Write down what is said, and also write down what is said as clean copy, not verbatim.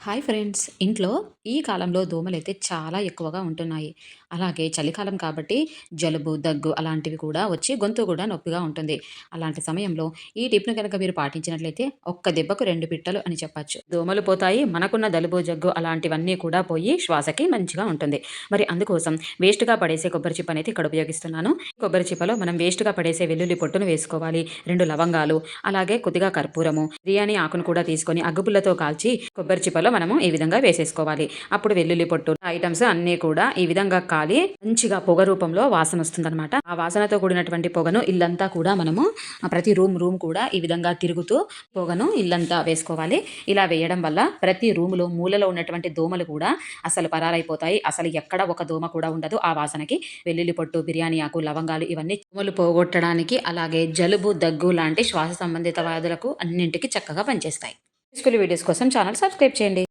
Hi friends. ఇంట్లో ఈ కాలంలో దోమలైతే చాలా ఎక్కువగా ఉంటున్నాయి. అలాగే చలికాలం కాబట్టి జలుబు, దగ్గు అలాంటివి కూడా వచ్చి గొంతు కూడా నొప్పిగా ఉంటుంది. అలాంటి సమయంలో ఈ టిప్‌ని గనక మీరు పాటించినట్లయితే ఒక్క దెబ్బకు 2 పిట్టలు అని చెప్పచ్చు. దోమలు పోతాయి. మనకున్న జలుబు, జగ్గు అలాంటివన్నీ కూడా పోయి శ్వాసకి మంచిగా ఉంటుంది. మరి అందుకోసం వేస్ట్‌గా పడేసే కొబ్బరి చిప్పనైతే ఇక్కడ ఉపయోగిస్తున్నాను. కొబ్బరి చిప్పలో మనం వేస్ట్‌గా పడేసే వెల్లుల్లి పొట్టును వేసుకోవాలి. 2 లవంగాలు, అలాగే కొద్దిగా కర్పూరము, బిర్యానీ ఆకును కూడా తీసుకొని అగ్గిపుల్లతో కాల్చి కొబ్బరి చిప్పలో మనము ఈ విధంగా వేసేసుకోవాలి. అప్పుడు వెల్లుల్లి పొట్టు ఐటమ్స్ అన్నీ కూడా ఈ విధంగా కాలి మంచిగా పొగ రూపంలో వాసన వస్తుందన్నమాట. ఆ వాసనతో కూడినటువంటి పొగను ఇల్లంతా కూడా మనము ప్రతి రూమ్ కూడా ఈ విధంగా తిరుగుతూ పొగను ఇల్లంతా వేసుకోవాలి. ఇలా వేయడం వల్ల ప్రతి రూములో మూలలో ఉన్నటువంటి దోమలు కూడా అసలు పరారైపోతాయి. అసలు ఎక్కడ ఒక దోమ కూడా ఉండదు. ఆ వాసనకి వెల్లుల్లి పొట్టు, బిర్యానీ ఆకు, లవంగాలు ఇవన్నీ దోమలు పోగొట్టడానికి, అలాగే జలుబు, దగ్గు లాంటి శ్వాస సంబంధిత వ్యాధులకు అన్నింటికి చక్కగా పనిచేస్తాయి. యూస్ఫుల్ వీడియోస్ కోసం ఛానల్ సబ్స్క్రైబ్ చేయండి.